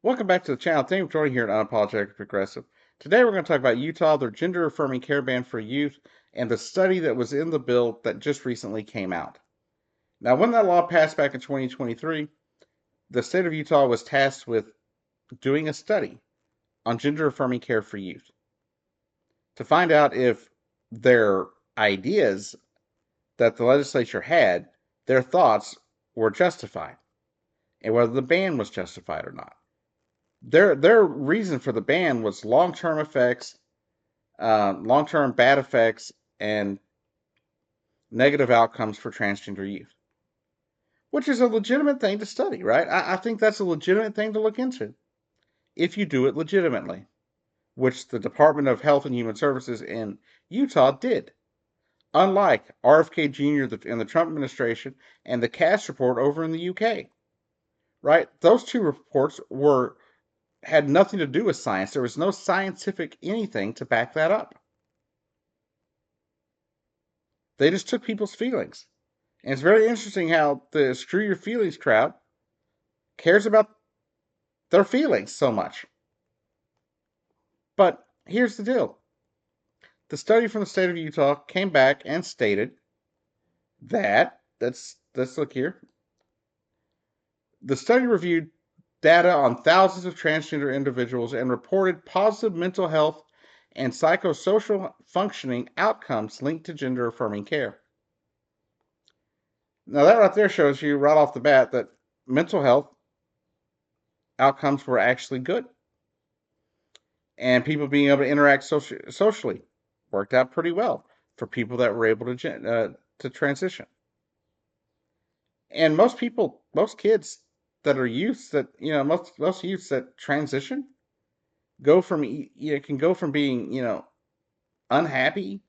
Welcome back to the channel. Thank you for joining here at Unapologetic Progressive. Today we're going to talk about Utah, their gender-affirming care ban for youth, and the study that was in the bill that just recently came out. Now, when that law passed back in 2023, the state of Utah was tasked with doing a study on gender-affirming care for youth to find out if their ideas that the legislature had, their thoughts, were justified, and whether the ban was justified or not. Their reason for the ban was long-term effects, long-term bad effects, and negative outcomes for transgender youth, which is a legitimate thing to study, right? I think that's a legitimate thing to look into if you do it legitimately, which the Department of Health and Human Services in Utah did. Unlike RFK Jr. in the Trump administration and the Cass report over in the UK, right? Those two reports had nothing to do with science. There was no scientific anything to back that up. They just took people's feelings. And it's very interesting how the screw your feelings crowd cares about their feelings so much. But here's the deal. The study from the state of Utah came back and stated that, let's look here. The study reviewed data on thousands of transgender individuals and reported positive mental health and psychosocial functioning outcomes linked to gender-affirming care. Now that right there shows you right off the bat that mental health outcomes were actually good. And people being able to interact socially worked out pretty well for people that were able to transition. And most kids that are youths that, most youths that transition can go from being, unhappy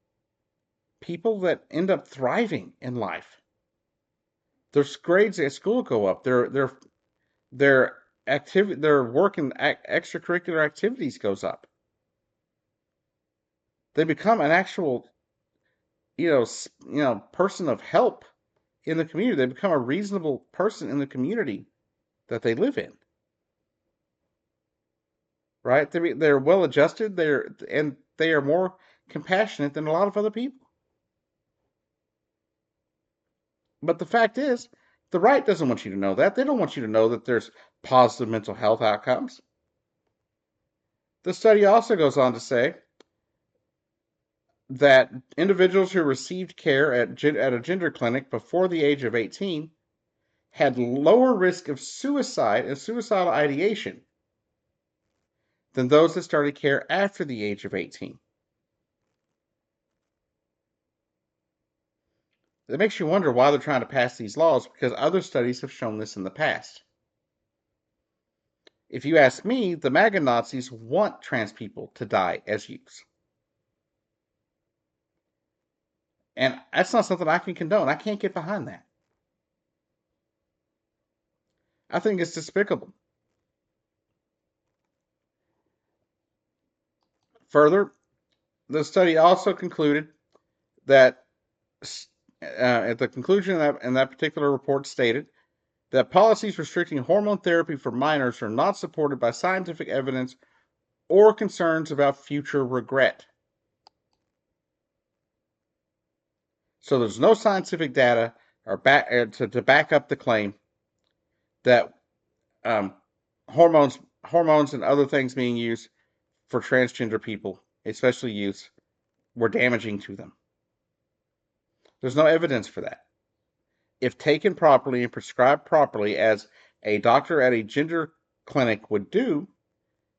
people that end up thriving in life. Their grades at school go up. Their work and extracurricular activities goes up. They become an actual, person of help in the community. They become a reasonable person in the community that they live in. Right? They're well adjusted. They are more compassionate than a lot of other people. But the fact is, the right doesn't want you to know that. They don't want you to know that there's positive mental health outcomes. The study also goes on to say that individuals who received care at a gender clinic before the age of 18 had lower risk of suicide and suicidal ideation than those that started care after the age of 18. It makes you wonder why they're trying to pass these laws, because other studies have shown this in the past. If you ask me, the MAGA Nazis want trans people to die as youths. And that's not something I can condone. I can't get behind that. I think it's despicable. Further, the study also concluded that at the conclusion in that particular report stated that policies restricting hormone therapy for minors are not supported by scientific evidence or concerns about future regret. So there's no scientific data to back up the claim that hormones and other things being used for transgender people, especially youths, were damaging to them. There's no evidence for that. If taken properly and prescribed properly, as a doctor at a gender clinic would do,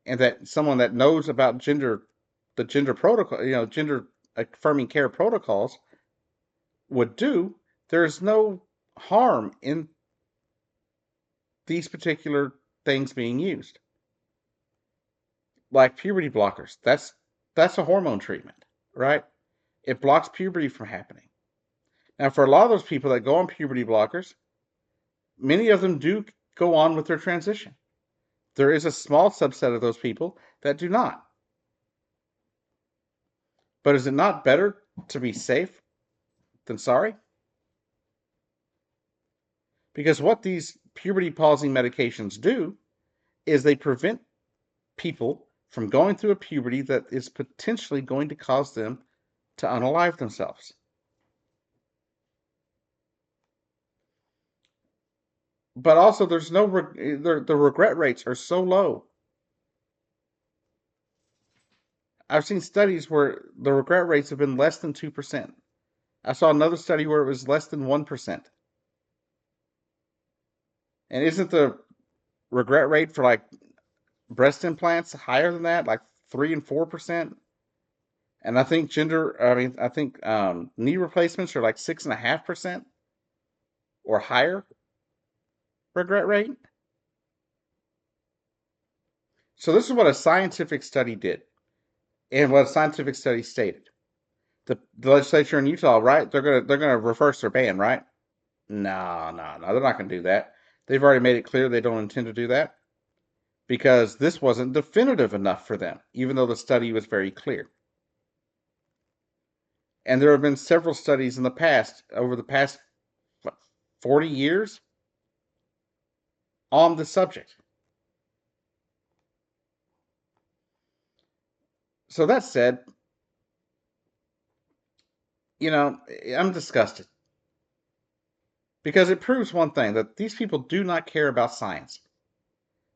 and that someone that knows about the gender protocol, gender affirming care protocols would do, there's no harm in these particular things being used. Like puberty blockers. That's a hormone treatment, right? It blocks puberty from happening. Now, for a lot of those people that go on puberty blockers, many of them do go on with their transition. There is a small subset of those people that do not. But is it not better to be safe than sorry? Because what these puberty pausing medications do is they prevent people from going through a puberty that is potentially going to cause them to unalive themselves. But also, there's no the regret rates are so low. I've seen studies where the regret rates have been less than 2%. I saw another study where it was less than 1%. And isn't the regret rate for like breast implants higher than that, like 3 and 4%? And I think knee replacements are like 6.5% or higher regret rate. So this is what a scientific study did, and what a scientific study stated. The legislature in Utah, right? They're gonna reverse their ban, right? No, no, no. They're not gonna do that. They've already made it clear they don't intend to do that because this wasn't definitive enough for them, even though the study was very clear. And there have been several studies in the past, over the past 40 years, on the subject. So that said, I'm disgusted because it proves one thing, that these people do not care about science.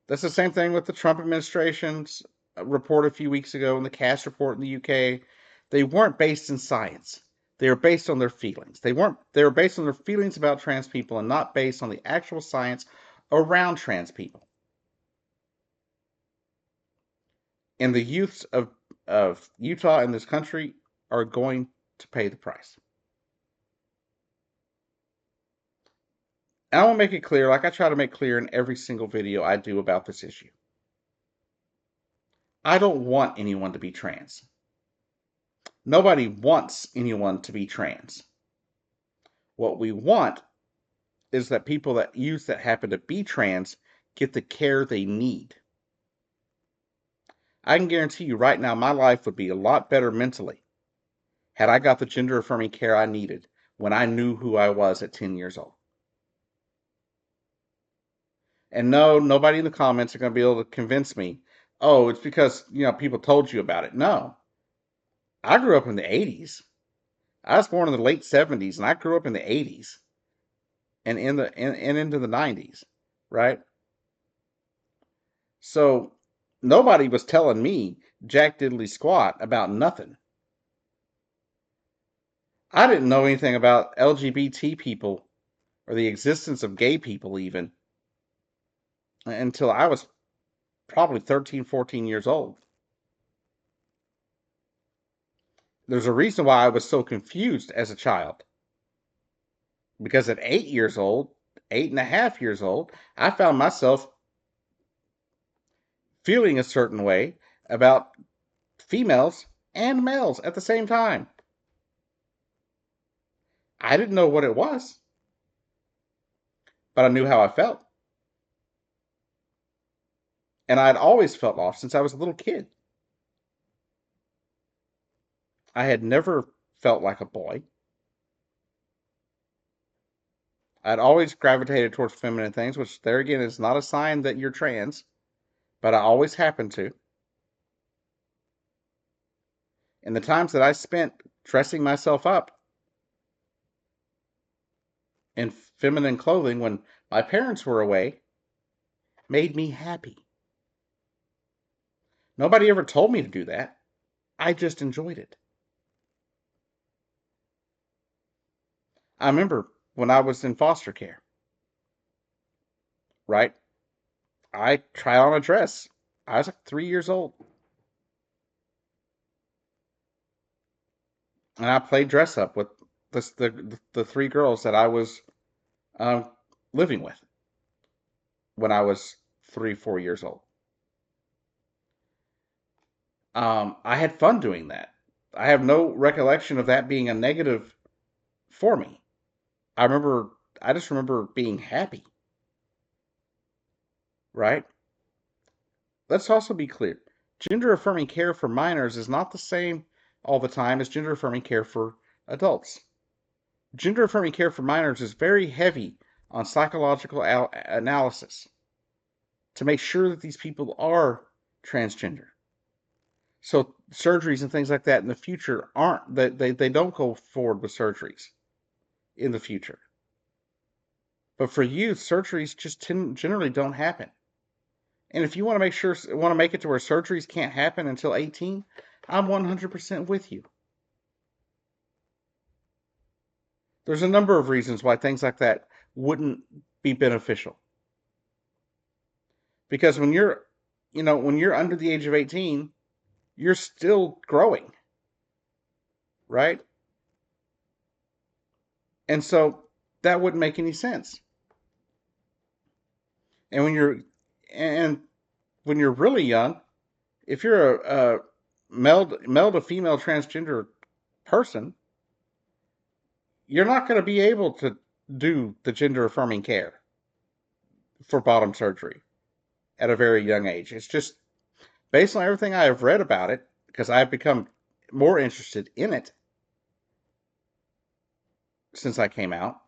That's the same thing with the Trump administration's report a few weeks ago and the Cass report in the UK. They weren't based in science. They were based on their feelings. They were based on their feelings about trans people and not based on the actual science around trans people. And the youths of Utah and this country are going to pay the price. And I want to make it clear, like I try to make clear in every single video I do about this issue. I don't want anyone to be trans. Nobody wants anyone to be trans. What we want is that youth that happen to be trans get the care they need. I can guarantee you right now my life would be a lot better mentally had I got the gender affirming care I needed when I knew who I was at 10 years old. And no, nobody in the comments are going to be able to convince me, oh, it's because, people told you about it. No. I grew up in the 80s. I was born in the late 70s and I grew up in the 80s and into the 90s, right? So nobody was telling me jack diddly squat about nothing. I didn't know anything about LGBT people or the existence of gay people even until I was probably 13, 14 years old. There's a reason why I was so confused as a child. Because at 8 years old, 8.5 years old, I found myself feeling a certain way about females and males at the same time. I didn't know what it was, but I knew how I felt. And I'd always felt lost since I was a little kid. I had never felt like a boy. I'd always gravitated towards feminine things, which there again is not a sign that you're trans, but I always happened to. And the times that I spent dressing myself up in feminine clothing when my parents were away made me happy. Nobody ever told me to do that. I just enjoyed it. I remember when I was in foster care, right? I tried on a dress. I was like 3 years old. And I played dress up with the three girls that I was um, living with when I was 3, 4 years old. I had fun doing that. I have no recollection of that being a negative for me. I just remember being happy, right? Let's also be clear. Gender affirming care for minors is not the same all the time as gender affirming care for adults. Gender affirming care for minors is very heavy on psychological analysis. to make sure that these people are transgender. So surgeries and things like that in the future aren't they don't go forward with surgeries in the future. But for youth, surgeries just generally don't happen. And if you want to make it to where surgeries can't happen until 18, I'm 100% with you. There's a number of reasons why things like that wouldn't be beneficial. Because when you're under the age of 18, you're still growing, right? And so that wouldn't make any sense. And and when you're really young, if you're a male to female transgender person, you're not going to be able to do the gender affirming care for bottom surgery at a very young age. It's just based on everything I have read about it, because I've become more interested in it since I came out.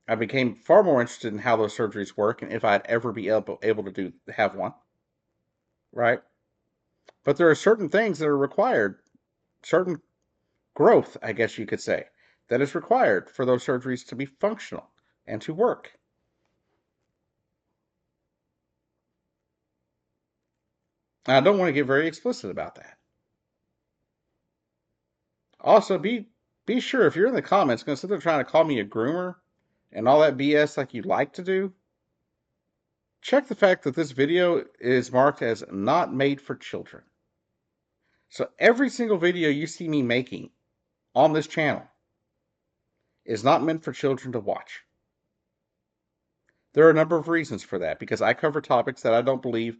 I became far more interested in how those surgeries work and if I'd ever be able to have one, right? But there are certain things that are required, certain growth, I guess you could say, that is required for those surgeries to be functional and to work. And I don't want to get very explicit about that. Also, be sure if you're in the comments going to sit there trying to call me a groomer and all that BS like you like to do, check the fact that this video is marked as not made for children. So every single video you see me making on this channel is not meant for children to watch. There are a number of reasons for that, because I cover topics that I don't believe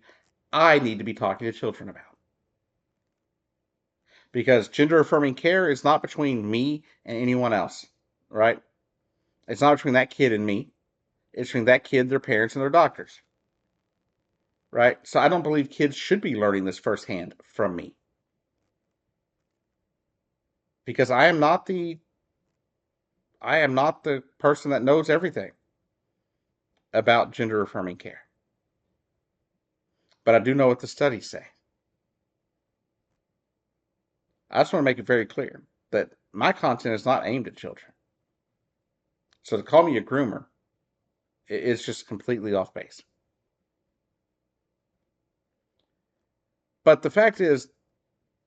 I need to be talking to children about. Because gender affirming care is not between me and anyone else, right? It's not between that kid and me. It's between that kid, their parents, and their doctors, right? So I don't believe kids should be learning this firsthand from me. Because I am not the person that knows everything about gender affirming care. But I do know what the studies say. I just want to make it very clear that my content is not aimed at children. So to call me a groomer is just completely off base. But the fact is,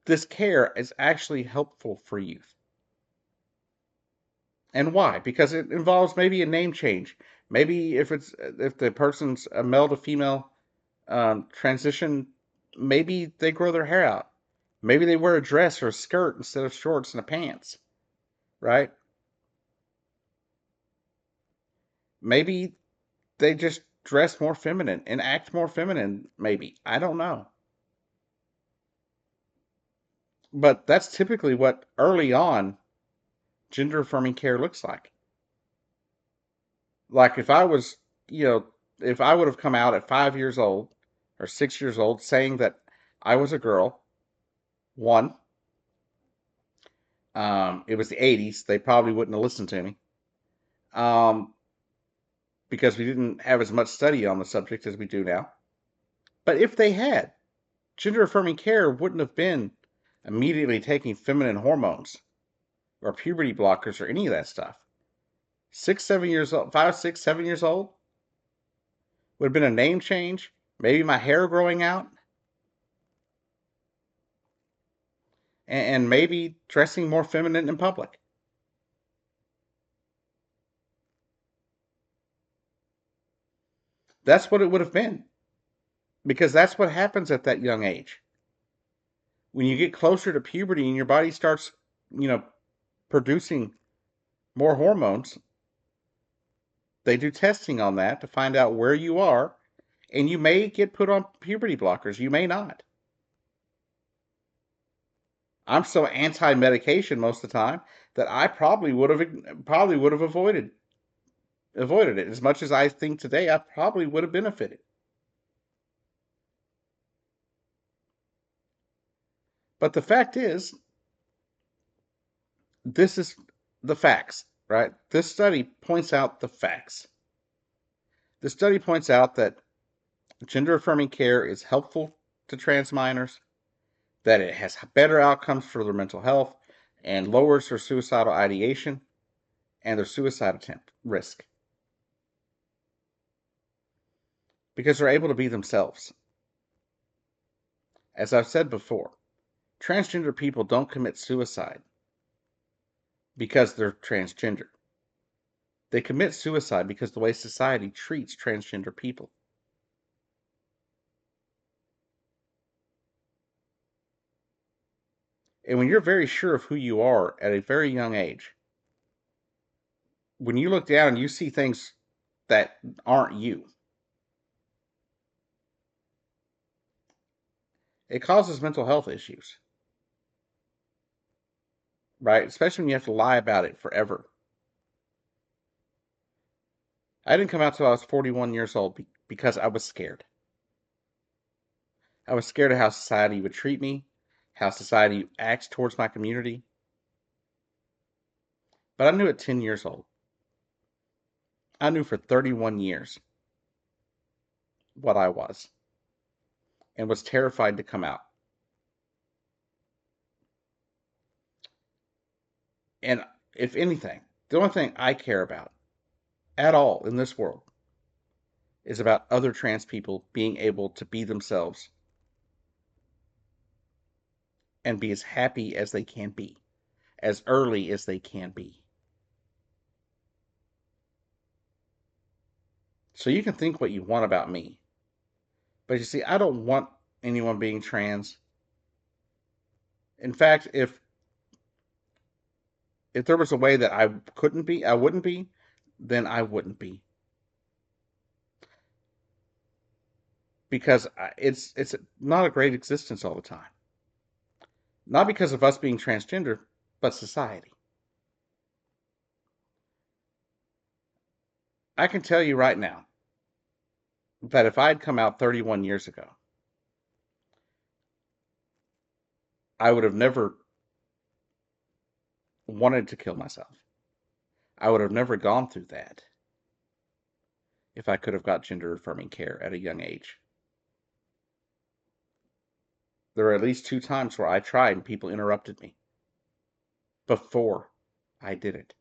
this care is actually helpful for youth. And why? Because it involves maybe a name change. Maybe if the person's a male to female transition, maybe they grow their hair out. Maybe they wear a dress or a skirt instead of shorts and a pants, right? Maybe they just dress more feminine and act more feminine, maybe. I don't know. But that's typically what early on gender affirming care looks like. Like if I was, if I would have come out at 5 years old or 6 years old saying that I was a girl, one, it was the 80s, they probably wouldn't have listened to me. Because we didn't have as much study on the subject as we do now. But if they had, gender affirming care wouldn't have been immediately taking feminine hormones or puberty blockers or any of that stuff. 6, 7 years old, 5, 6, 7 years old would have been a name change, maybe my hair growing out, and maybe dressing more feminine in public. That's what it would have been. Because that's what happens at that young age. When you get closer to puberty and your body starts, producing more hormones, they do testing on that to find out where you are, and you may get put on puberty blockers. You may not. I'm so anti-medication most of the time that I probably would have avoided it. As much as I think today, I probably would have benefited. But the fact is, this is the facts, right? This study points out the facts. The study points out that gender affirming care is helpful to trans minors, that it has better outcomes for their mental health, and lowers their suicidal ideation and their suicide attempt risk because they're able to be themselves. As I've said before, transgender people don't commit suicide because they're transgender. They commit suicide because the way society treats transgender people. And when you're very sure of who you are at a very young age, when you look down and you see things that aren't you, it causes mental health issues, right? Especially when you have to lie about it forever. I didn't come out till I was 41 years old because I was scared. I was scared of how society would treat me, how society acts towards my community. But I knew at 10 years old. I knew for 31 years what I was and was terrified to come out. And if anything, the only thing I care about at all in this world is about other trans people being able to be themselves and be as happy as they can be, as early as they can be. So you can think what you want about me. But you see, I don't want anyone being trans. In fact, if there was a way that I wouldn't be, then I wouldn't be. Because it's not a great existence all the time. Not because of us being transgender, but society. I can tell you right now that if I had come out 31 years ago, I would have never wanted to kill myself. I would have never gone through that if I could have got gender affirming care at a young age. There were at least 2 times where I tried and people interrupted me before I did it.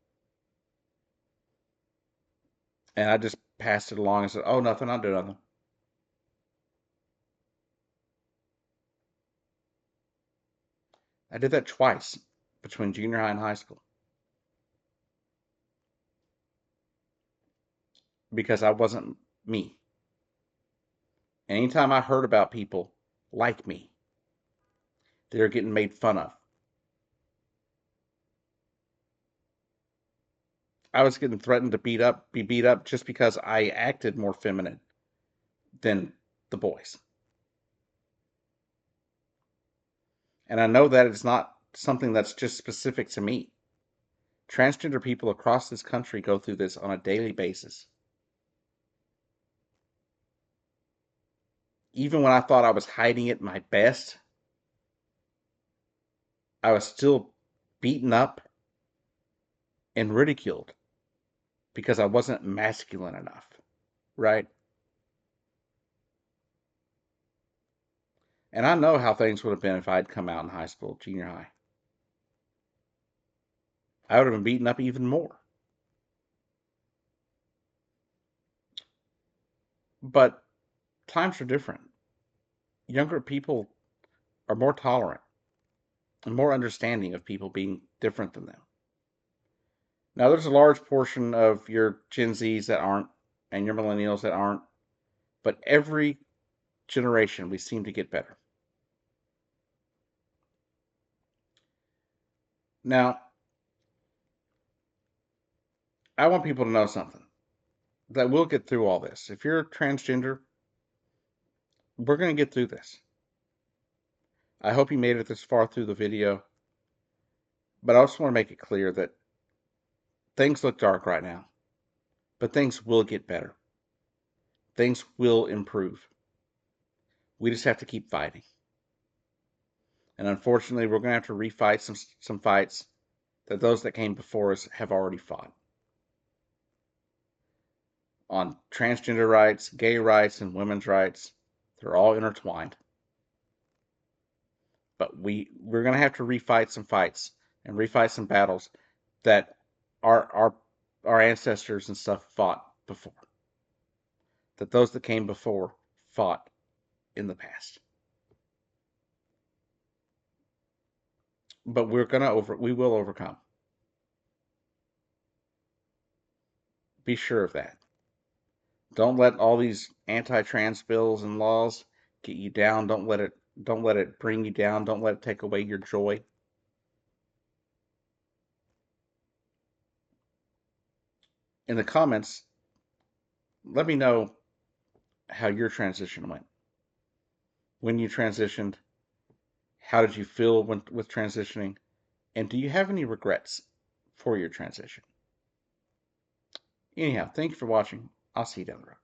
And I just passed it along and said, oh, nothing, I'll do nothing. I did that twice between junior high and high school because I wasn't me. Anytime I heard about people like me, they were getting made fun of. I was getting threatened to be beat up just because I acted more feminine than the boys. And I know that it's not something that's just specific to me. Transgender people across this country go through this on a daily basis. Even when I thought I was hiding it my best, I was still beaten up and ridiculed because I wasn't masculine enough, right? And I know how things would have been if I'd come out in high school, junior high. I would have been beaten up even more. But times are different. Younger people are more tolerant and more understanding of people being different than them. Now, there's a large portion of your Gen Zs that aren't, and your millennials that aren't, but every generation we seem to get better. Now, I want people to know something, that we'll get through all this. If you're transgender, we're going to get through this. I hope you made it this far through the video, but I also want to make it clear that things look dark right now, but things will get better. Things will improve. We just have to keep fighting. And unfortunately, we're going to have to refight some fights that those that came before us have already fought. on transgender rights, gay rights, and women's rights. They're all intertwined. But we're going to have to refight some fights and refight some battles that our ancestors and stuff fought before. That those that came before fought in the past. But we will overcome. Be sure of that. Don't let all these anti-trans bills and laws get you down. Don't let it bring you down. Don't let it take away your joy. In the comments, let me know how your transition went. When you transitioned, how did you feel with transitioning? And do you have any regrets for your transition? Anyhow, thank you for watching. I'll see you down the road.